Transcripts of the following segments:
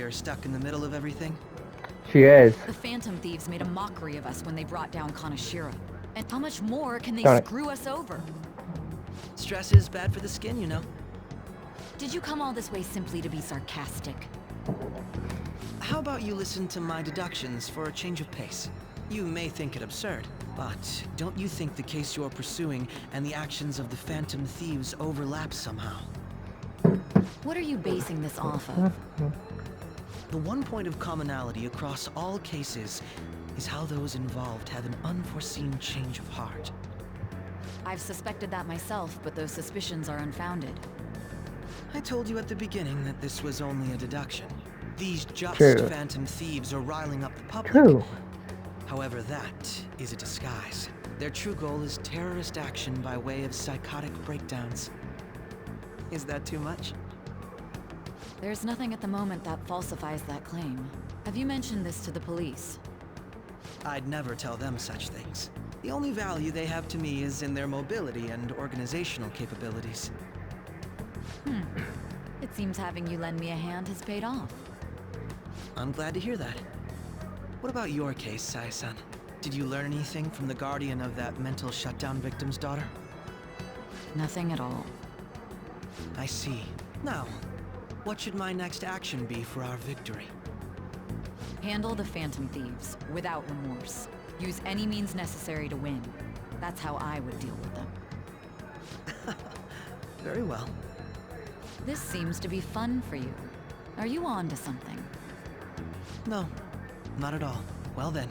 here, stuck in the middle of everything? She is. The Phantom Thieves made a mockery of us when they brought down Kanashira. And how much more can they Darn it. screw us over? Stress is bad for the skin, you know. Did you come all this way simply to be sarcastic? How about you listen to my deductions for a change of pace? You may think it absurd, but don't you think the case you're pursuing and the actions of the Phantom Thieves overlap somehow? What are you basing this off of? The one point of commonality across all cases is how those involved have an unforeseen change of heart. I've suspected that myself, but those suspicions are unfounded. I told you at the beginning that this was only a deduction. These just True. Phantom Thieves are riling up the public. True. However, that is a disguise. Their true goal is terrorist action by way of psychotic breakdowns. Is that too much? There's nothing at the moment that falsifies that claim. Have you mentioned this to the police? I'd never tell them such things. The only value they have to me is in their mobility and organizational capabilities. It seems having you lend me a hand has paid off. I'm glad to hear that. What about your case, Sai-san? Did you learn anything from the guardian of that mental shutdown victim's daughter? Nothing at all. I see. Now, what should my next action be for our victory? Handle the Phantom Thieves, without remorse. Use any means necessary to win. That's how I would deal with them. Very well. This seems to be fun for you. Are you on to something? No, not at all. Well then,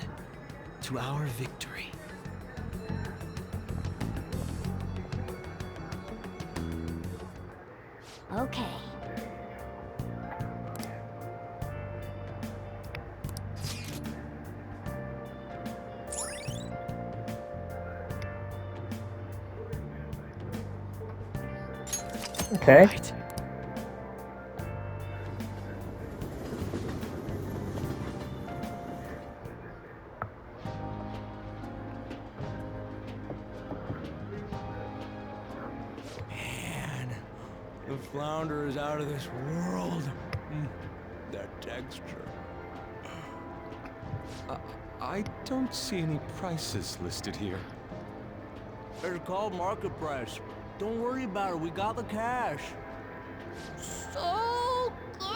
to our victory. Okay. Okay. Right. Man, the flounder is out of this world. That texture. I don't see any prices listed here. It's called market price. Don't worry about it, we got the cash. So good.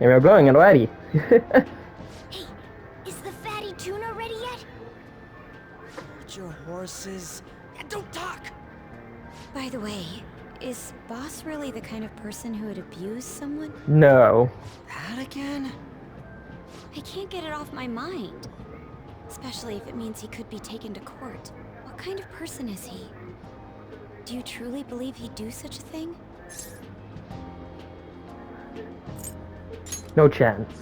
Yeah, we're blowing it already. Hey, is the fatty tuna ready yet? Hold your horses. And don't talk! By the way, is Boss really the kind of person who would abuse someone? No. That again? I can't get it off my mind. Especially if it means he could be taken to court. What kind of person is he? Do you truly believe he'd do such a thing? No chance.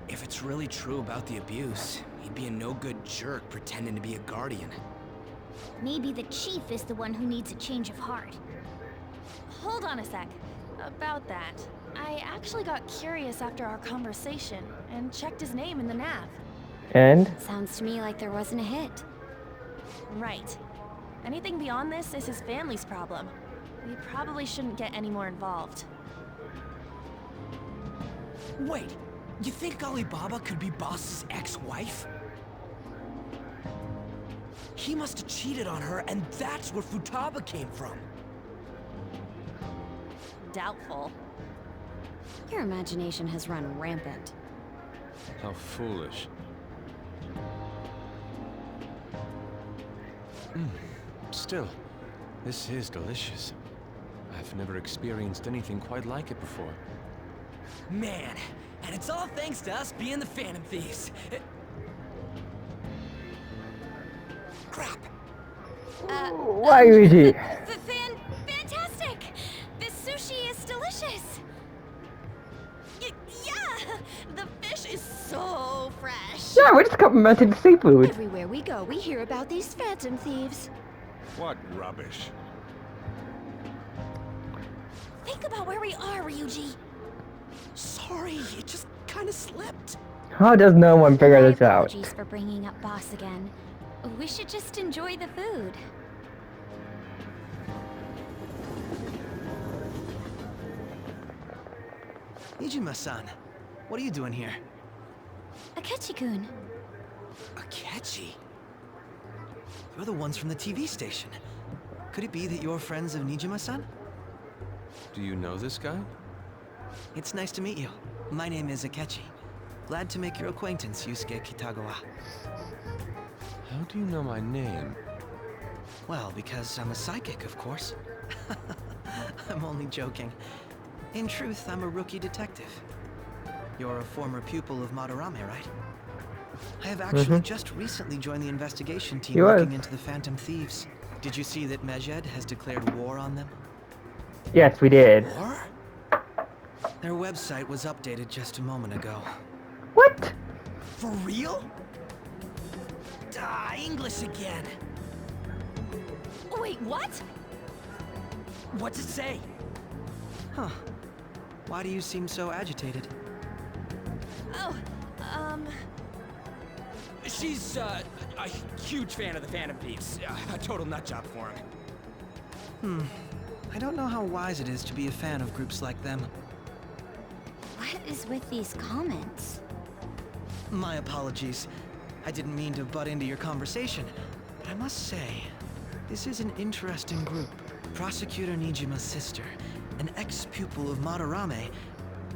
If it's really true about the abuse, he'd be a no-good jerk pretending to be a guardian. Maybe the chief is the one who needs a change of heart. Hold on a sec. About that, I actually got curious after our conversation and checked his name in the nav. And? Sounds to me like there wasn't a hit. Right. Anything beyond this is his family's problem. We probably shouldn't get any more involved. Wait, you think Alibaba could be Boss's ex-wife? He must have cheated on her, and that's where Futaba came from. Doubtful. Your imagination has run rampant. How foolish. Still, this is delicious. I've never experienced anything quite like it before. Man, and it's all thanks to us being the Phantom Thieves. Crap. Why, Luigi? Fantastic! This sushi is delicious! Yeah! The fish is so fresh! Yeah, we're just complimenting the seafood. Everywhere we go, we hear about these Phantom Thieves. What rubbish. Think about where we are, Ryuji. Sorry, it just kind of slipped. How does no one figure My this out? apologies for bringing up Boss again. We should just enjoy the food. Nijima-san, what are you doing here? Akechi-kun. Akechi? You're the ones from the TV station. Could it be that you're friends of Nijima-san? Do you know this guy? It's nice to meet you. My name is Akechi. Glad to make your acquaintance, Yusuke Kitagawa. How do you know my name? Well, because I'm a psychic, of course. I'm only joking. In truth, I'm a rookie detective. You're a former pupil of Madarame, right? I have actually just recently joined the investigation team looking into the Phantom Thieves. Did you see that Medjed has declared war on them? Yes, we did. War? Their website was updated just a moment ago. What? For real? English again. Wait, what? What's it say? Huh. Why do you seem so agitated? Oh, She's, a huge fan of the Phantom Thieves. A total nutjob for him. I don't know how wise it is to be a fan of groups like them. What is with these comments? My apologies. I didn't mean to butt into your conversation, but I must say, this is an interesting group. Prosecutor Nijima's sister, an ex-pupil of Madarame,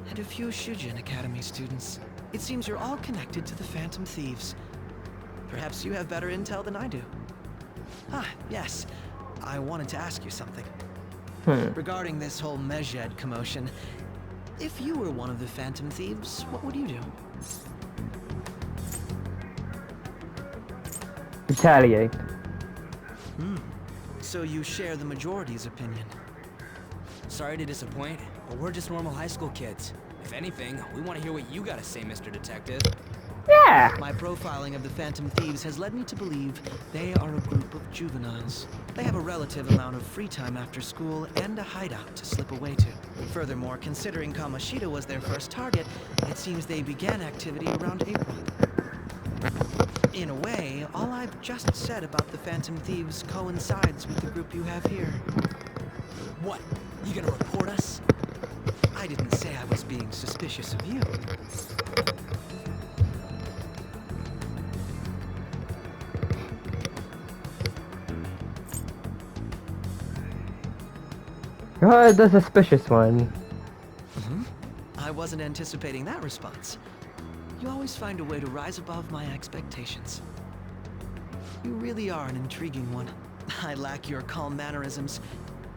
and a few Shujin Academy students. It seems you're all connected to the Phantom Thieves. Perhaps you have better intel than I do. Ah, yes. I wanted to ask you something. Regarding this whole Medjed commotion, if you were one of the Phantom Thieves, what would you do? Retaliate. So you share the majority's opinion. Sorry to disappoint, but we're just normal high school kids. If anything, we want to hear what you gotta say, Mr. Detective. Yeah. My profiling of the Phantom Thieves has led me to believe they are a group of juveniles. They have a relative amount of free time after school and a hideout to slip away to. Furthermore, considering Kamoshida was their first target, it seems they began activity around April. In a way, all I've just said about the Phantom Thieves coincides with the group you have here. What? You gonna report us? I didn't say I was being suspicious of you. Oh, the suspicious one. I wasn't anticipating that response. You always find a way to rise above my expectations. You really are an intriguing one. I lack your calm mannerisms,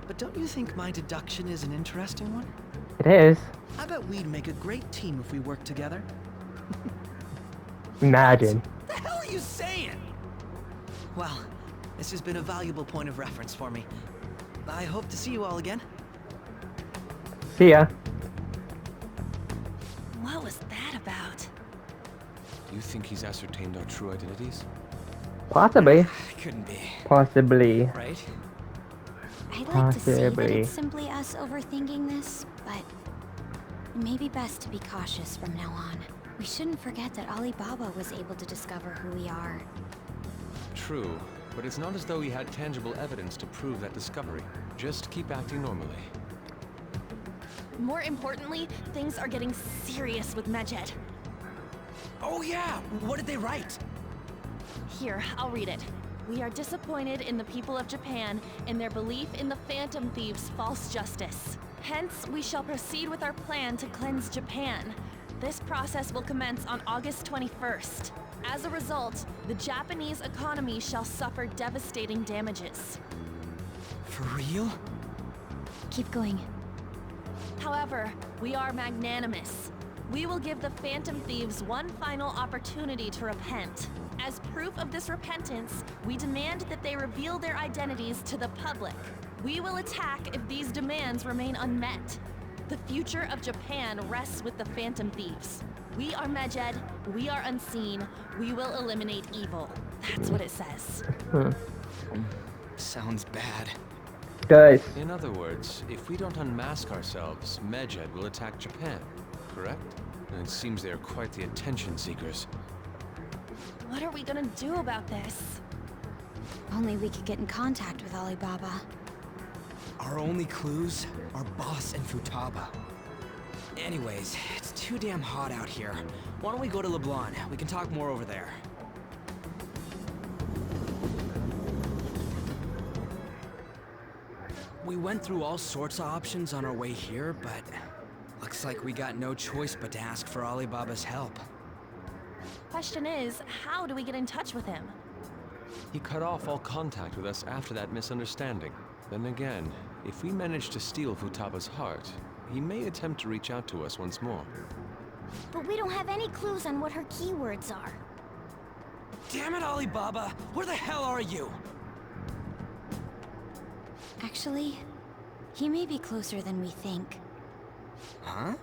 but don't you think my deduction is an interesting one? It is. I bet we'd make a great team if we worked together. Imagine. The hell are you saying? Well, this has been a valuable point of reference for me. I hope to see you all again. See ya. what was that about? Do you think he's ascertained our true identities? Possibly. Couldn't be, Possibly. right? I'd like to say that Possibly. it's simply us overthinking this, but it may be best to be cautious from now on. We shouldn't forget that Alibaba was able to discover who we are. True, but it's not as though he had tangible evidence to prove that discovery. Just keep acting normally. More importantly, things are getting serious with Medjed. Oh yeah, what did they write? Here, I'll read it. We are disappointed in the people of Japan in their belief in the Phantom Thieves' false justice. Hence, we shall proceed with our plan to cleanse Japan. This process will commence on August 21st. As a result, the Japanese economy shall suffer devastating damages. For real? Keep going. However, we are magnanimous. We will give the Phantom Thieves one final opportunity to repent. As proof of this repentance, we demand that they reveal their identities to the public. We will attack if these demands remain unmet. The future of Japan rests with the Phantom Thieves. We are Medjed, we are unseen, we will eliminate evil. That's what it says. Sounds bad. Guys. In other words, if we don't unmask ourselves, Medjed will attack Japan, correct? And it seems they are quite the attention seekers. What are we gonna do about this? Only we could get in contact with Alibaba. Our only clues are Boss and Futaba. Anyways, it's too damn hot out here. Why don't we go to LeBlanc? We can talk more over there. We went through all sorts of options on our way here, but looks like we got no choice but to ask for Alibaba's help. Question is, how do we get in touch with him? He cut off all contact with us after that misunderstanding. Then again, if we manage to steal Futaba's heart, he may attempt to reach out to us once more. But we don't have any clues on what her keywords are. Damn it, Alibaba! Where the hell are you? Actually, he may be closer than we think. Huh?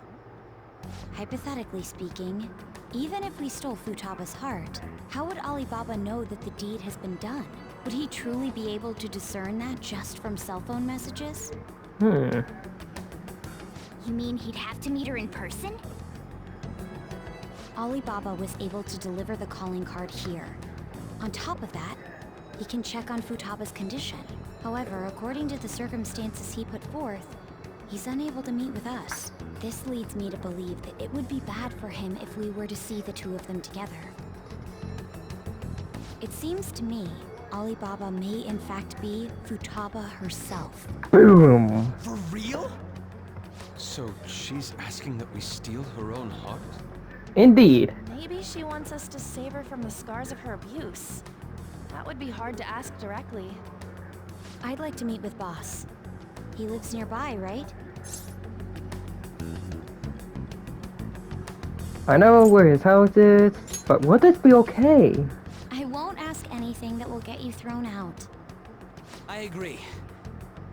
Hypothetically speaking, even if we stole Futaba's heart, how would Alibaba know that the deed has been done? Would he truly be able to discern that just from cell phone messages? You mean he'd have to meet her in person? Alibaba was able to deliver the calling card here. On top of that, he can check on Futaba's condition. However, according to the circumstances he put forth, he's unable to meet with us. This leads me to believe that it would be bad for him if we were to see the two of them together. It seems to me Alibaba may in fact be Futaba herself. Boom. For real? So she's asking that we steal her own heart? Indeed. Maybe she wants us to save her from the scars of her abuse. That would be hard to ask directly. I'd like to meet with Boss. He lives nearby, right? I know where his house is, but would this be okay? I won't ask anything that will get you thrown out. I agree.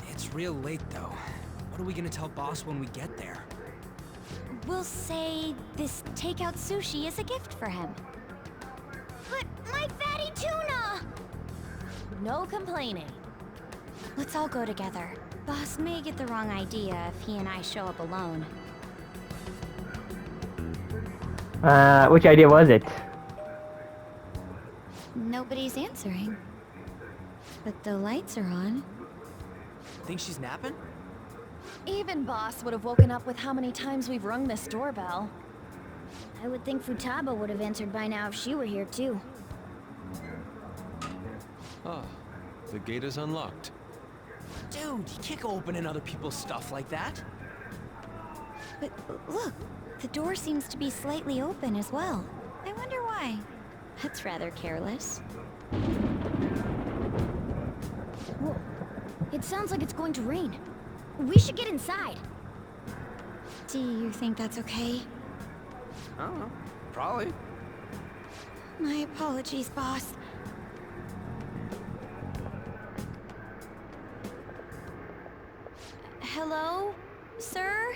It's real late, though. What are we gonna tell Boss when we get there? We'll say this takeout sushi is a gift for him. But my fatty tuna! No complaining. Let's all go together. Boss may get the wrong idea if he and I show up alone. Which idea was it? Nobody's answering. But the lights are on. Think she's napping? Even Boss would have woken up with how many times we've rung this doorbell. I would think Futaba would have answered by now if she were here too. Ah, the gate is unlocked. Dude, you can't go opening other people's stuff like that. But look, the door seems to be slightly open as well. I wonder why. That's rather careless. Whoa. It sounds like it's going to rain. We should get inside. Do you think that's okay? I don't know. Probably. My apologies, boss. Hello, sir?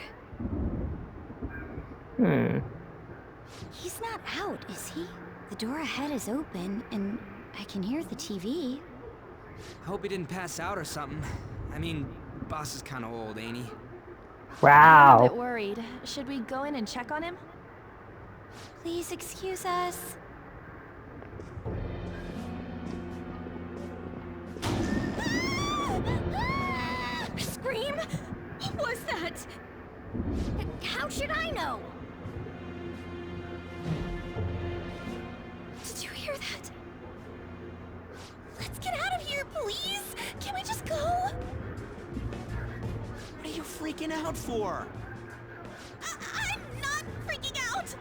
He's not out, is he? The door ahead is open, and I can hear the TV. I hope he didn't pass out or something. I mean, Boss is kind of old, ain't he? I'm a bit Wow. worried. Should we go in and check on him? Please excuse us. Scream? What was that? How should I know? Did you hear that? Let's get out of here, please! Can we just go? What are you freaking out for? I'm not freaking out!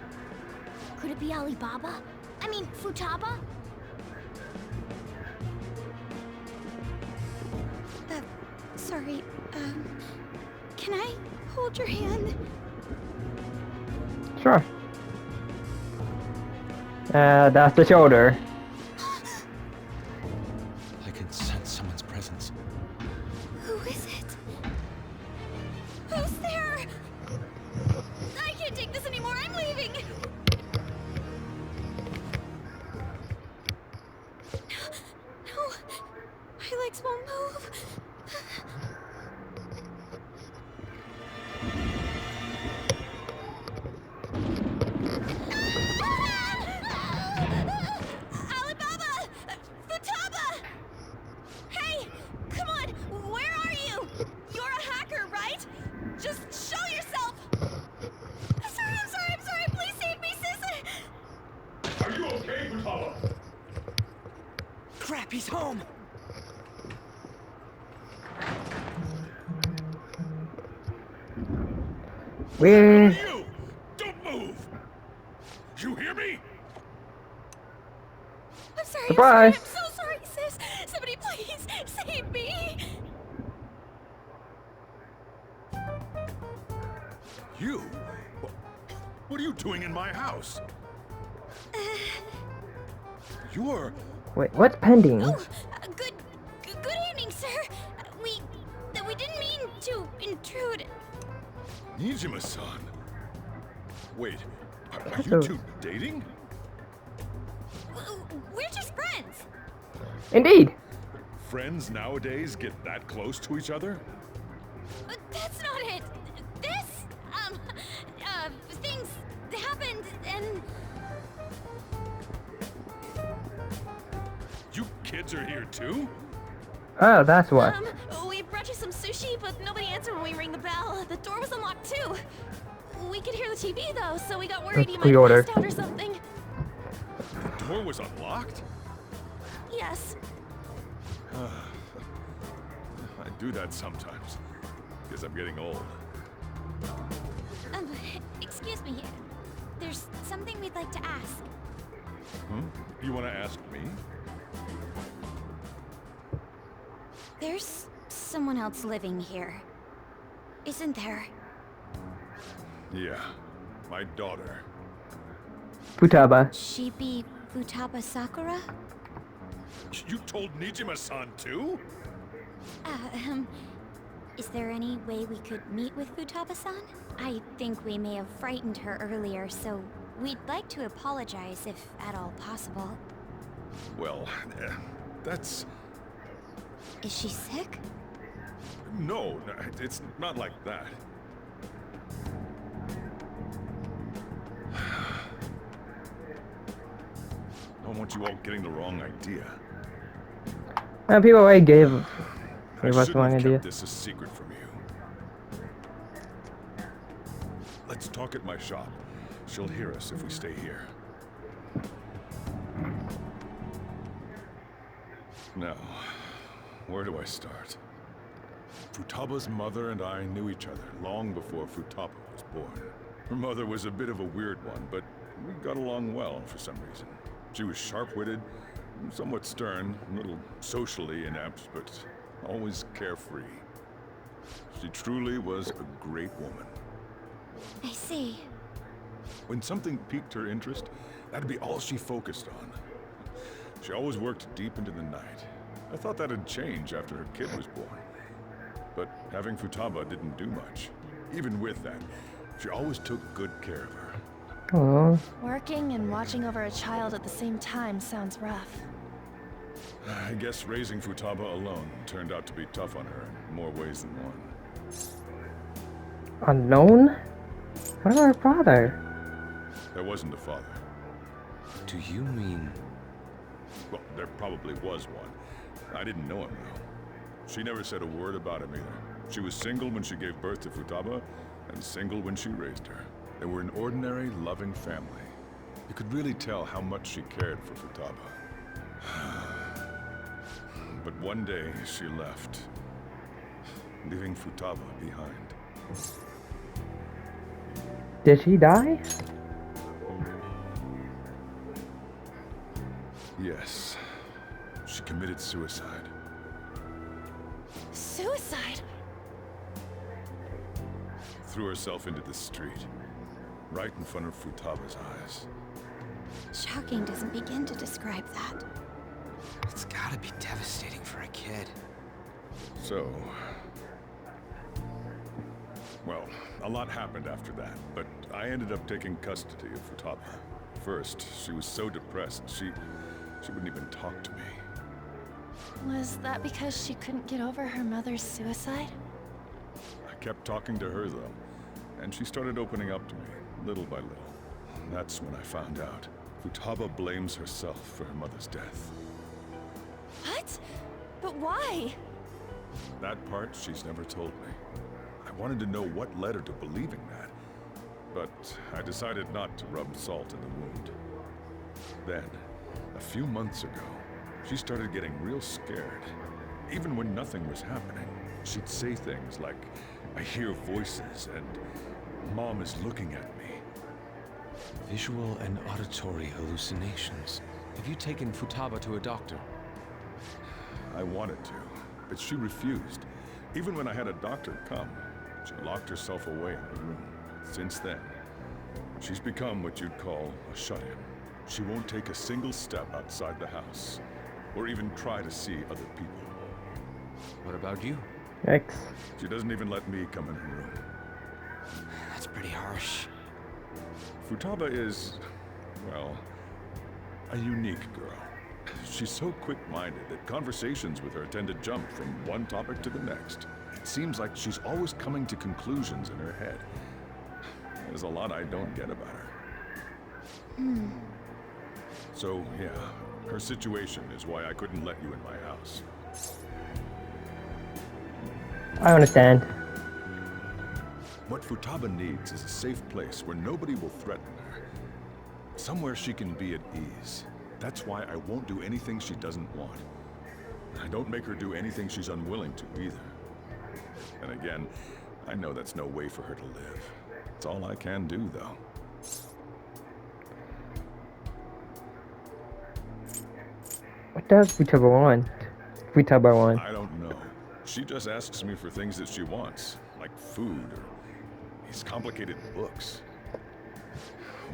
Could it be Alibaba? I mean, Futaba? Sorry, can I hold your hand? Sure. That's the shoulder. I can sense someone's presence. Who is it? Who's there? I can't take this anymore, I'm leaving! No, my legs won't move. home. Where? You! Don't move! You hear me? I'm sorry, Surprise! I'm so sorry, sis. Somebody please save me. You? What are you doing in my house? You're... Wait, what's pending? Good evening, sir. We didn't mean to intrude. Nijima-san. Wait, are you two dating? We're just friends. Indeed. Friends nowadays get that close to each other? But that's not it. This, things happened and... You kids are here too? Oh, that's what. We brought you some sushi, but nobody answered when we rang the bell. The door was unlocked too. We could hear the TV though, so we got worried you might have Pre-order. passed out or something. The door was unlocked? Yes. I do that sometimes. Guess I'm getting old. Excuse me. There's something we'd like to ask. You want to ask me? There's someone else living here, isn't there? Yeah, my daughter. Futaba. She be Futaba Sakura? You told Nijima-san too? Is there any way we could meet with Futaba-san? I think we may have frightened her earlier, so we'd like to apologize if at all possible. Well, that's... Is she sick? No, it's not like that. I don't want you all getting the wrong idea. People already gave I us shouldn't one have idea. kept this a secret from you. Let's talk at my shop. She'll hear us if we stay here. Now, where do I start? Futaba's mother and I knew each other long before Futaba was born. Her mother was a bit of a weird one, but we got along well for some reason. She was sharp-witted, somewhat stern, a little socially inept, but always carefree. She truly was a great woman. I see. When something piqued her interest, that'd be all she focused on. She always worked deep into the night. I thought that'd change after her kid was born. But having Futaba didn't do much. Even with that, she always took good care of her. Oh, Working and watching over a child at the same time sounds rough. I guess raising Futaba alone turned out to be tough on her in more ways than one. unknown? What about her father? There wasn't a father. Do you mean... Well, there probably was one. I didn't know him, though. She never said a word about him either. She was single when she gave birth to Futaba, and single when she raised her. They were an ordinary, loving family. You could really tell how much she cared for Futaba. But one day, she left, leaving Futaba behind. Did she die? Yes, she committed suicide. Suicide? Threw herself into the street, right in front of Futaba's eyes. Shocking doesn't begin to describe that. It's gotta be devastating for a kid. So... Well, a lot happened after that, but I ended up taking custody of Futaba. First, she was so depressed, she wouldn't even talk to me. Was that because she couldn't get over her mother's suicide? I kept talking to her, though, and she started opening up to me, little by little. That's when I found out. Futaba blames herself for her mother's death. What? But why? That part she's never told me. I wanted to know what led her to believing that, but I decided not to rub salt in the wound. Then, a few months ago, she started getting real scared. Even when nothing was happening, she'd say things like, "I hear voices," and "Mom is looking at me." Visual and auditory hallucinations. Have you taken Futaba to a doctor? I wanted to, but she refused. Even when I had a doctor come, she locked herself away in the room. Since then, she's become what you'd call a shut-in. She won't take a single step outside the house, or even try to see other people. What about you? X. She doesn't even let me come in her room. That's pretty harsh. Futaba is, well, a unique girl. She's so quick-minded that conversations with her tend to jump from one topic to the next. It seems like she's always coming to conclusions in her head. There's a lot I don't get about her. So, yeah, her situation is why I couldn't let you in my house. I understand. What Futaba needs is a safe place where nobody will threaten her. Somewhere she can be at ease. That's why I won't do anything she doesn't want. I don't make her do anything she's unwilling to either. And again, I know that's no way for her to live. It's all I can do, though. What does Futaba want? Futaba want? I don't know. She just asks me for things that she wants, like food or these complicated books.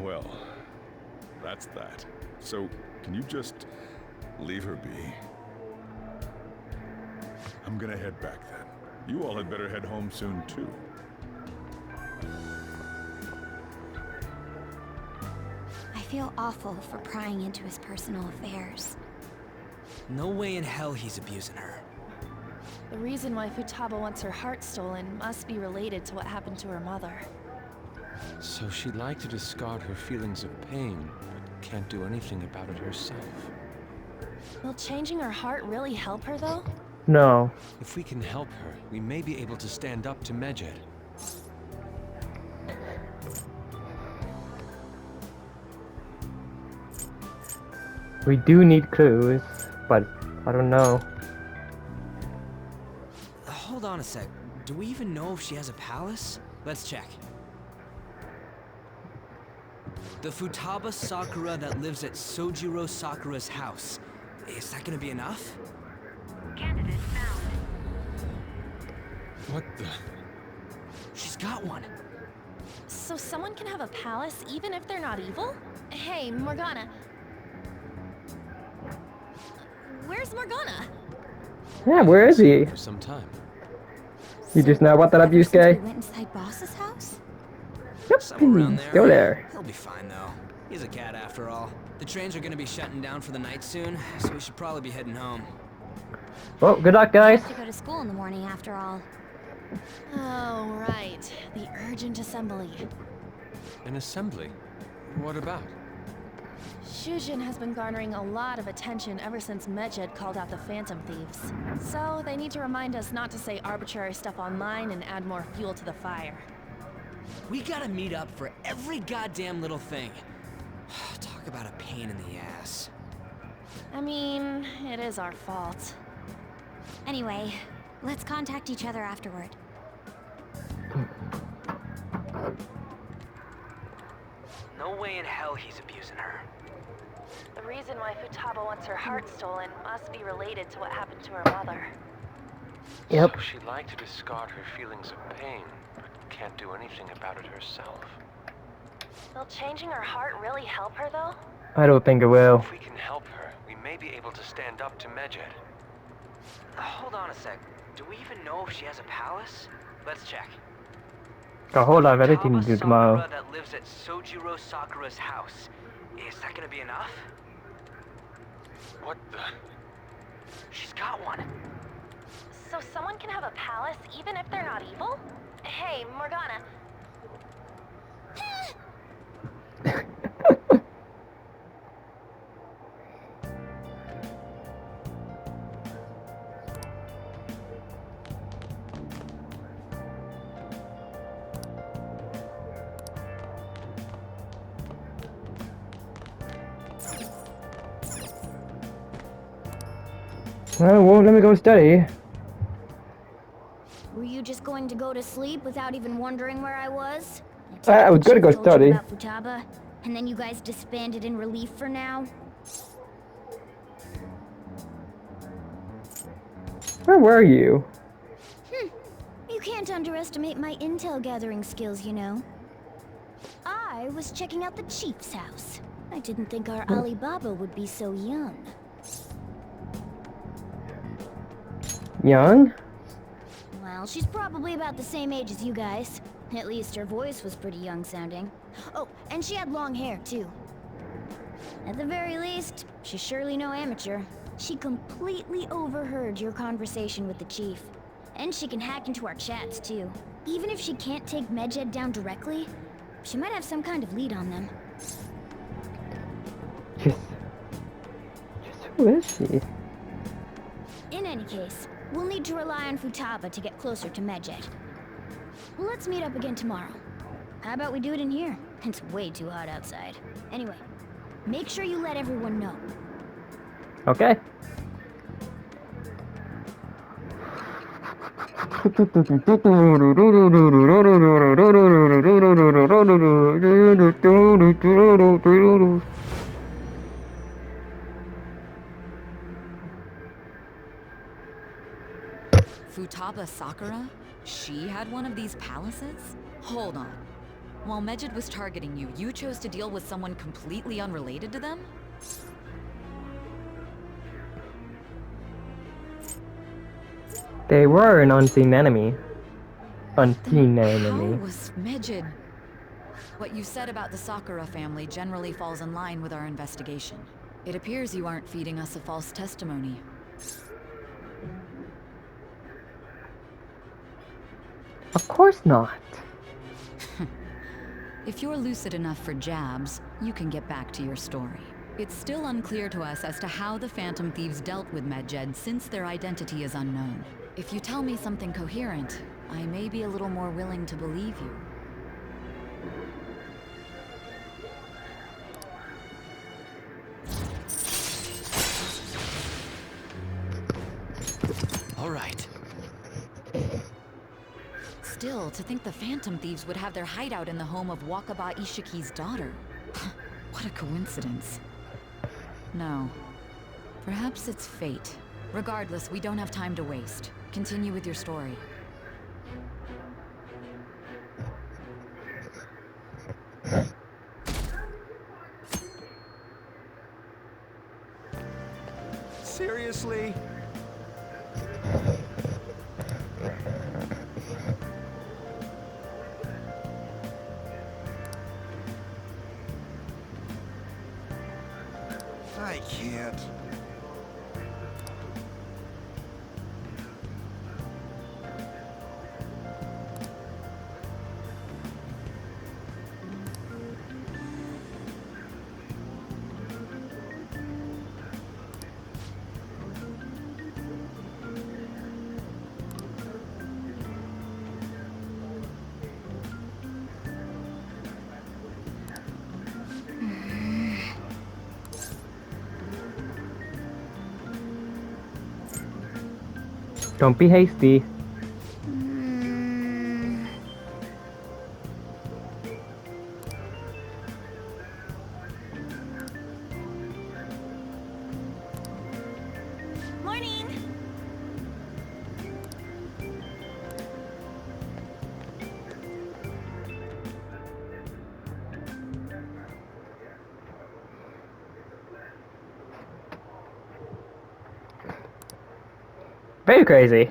Well, that's that. So, can you just leave her be? I'm gonna head back then. You all had better head home soon, too. I feel awful for prying into his personal affairs. No way in hell he's abusing her. The reason why Futaba wants her heart stolen must be related to what happened to her mother. So she'd like to discard her feelings of pain, but can't do anything about it herself. Will changing her heart really help her, though? No. If we can help her, we may be able to stand up to Medjed. We do need clues, but I don't know. Hold on a sec. Do we even know if she has a palace? Let's check. The Futaba Sakura that lives at Sojiro Sakura's house. Is that gonna be enough? Candidate found. What the? She's got one. So someone can have a palace even if they're not evil? Hey, Morgana. Where's Morgana? Yeah, where is he? For some time. You just now brought that up, Ever since Yusuke? we went inside Boss's house? Yep, Somewhere around there. still there. He'll be fine though. He's a cat after all. The trains are gonna be shutting down for the night soon, so we should probably be heading home. Well, good luck, guys. To go to school in the morning after all. Oh, right. The urgent assembly. An assembly? What about? Shujin has been garnering a lot of attention ever since Medjed called out the Phantom Thieves. So they need to remind us not to say arbitrary stuff online and add more fuel to the fire. We gotta meet up for every goddamn little thing. Talk about a pain in the ass. I mean, it is our fault. Anyway, let's contact each other afterward. No way in hell he's abusing her. The reason why Futaba wants her heart stolen must be related to what happened to her mother. Yep. So she'd like to discard her feelings of pain, but can't do anything about it herself. Will changing her heart really help her, though? I don't think it will. If we can help her, we may be able to stand up to Medjed. Hold on a sec. Do we even know if she has a palace? Let's check. Got a whole lot of editing to Futaba do tomorrow. Sakura that lives at Sojiro Sakura's house. Is that gonna be enough? What the? She's got one. So someone can have a palace even if they're not evil? Hey, Morgana. Well, won't let me go study. Were you just going to go to sleep without even wondering where I was? I was gonna go Told you study. about Futaba, and then you guys disbanded in relief for now? Where were you? You can't underestimate my intel gathering skills, you know. I was checking out the chief's house. I didn't think our Alibaba would be so young. Young? Well, she's probably about the same age as you guys. At least her voice was pretty young sounding. Oh, and she had long hair, too. At the very least, she's surely no amateur. She completely overheard your conversation with the chief. And she can hack into our chats, too. Even if she can't take Medjed down directly, she might have some kind of lead on them. Just who is she? In any case, we'll need to rely on Futaba to get closer to Medjed. Let's meet up again tomorrow. How about we do it in here? It's way too hot outside. Anyway, make sure you let everyone know. Okay. Futaba Sakura? She had one of these palaces? Hold on. While Medjed was targeting you, you chose to deal with someone completely unrelated to them? They were an unseen enemy. Unseen How enemy. was Medjed? What you said about the Sakura family generally falls in line with our investigation. It appears you aren't feeding us a false testimony. Of course not. If you're lucid enough for jabs, you can get back to your story. It's still unclear to us as to how the Phantom Thieves dealt with Medjed since their identity is unknown. If you tell me something coherent, I may be a little more willing to believe you. All right. Still, to think the Phantom Thieves would have their hideout in the home of Wakaba Ishiki's daughter. What a coincidence. No. Perhaps it's fate. Regardless, we don't have time to waste. Continue with your story. Seriously? I can't. Don't be hasty. Morning! Very crazy.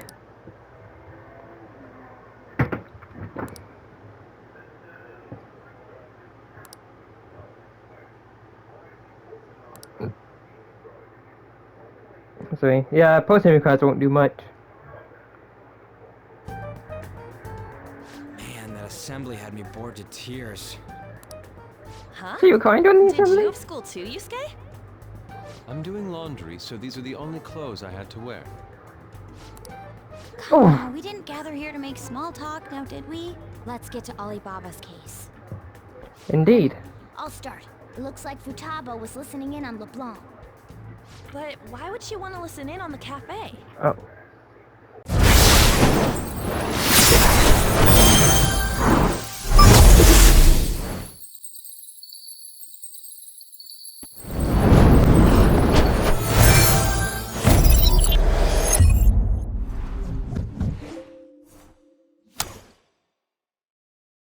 So yeah, posting requests won't do much. Man, that assembly had me bored to tears. Huh? So you kind on the Did assembly? you have school too, Yusuke? I'm doing laundry, so these are the only clothes I had to wear. Come Oh. on, we didn't gather here to make small talk, now did we? Let's get to Alibaba's case. Indeed. I'll start. It looks like Futaba was listening in on LeBlanc. But why would she want to listen in on the cafe? Oh.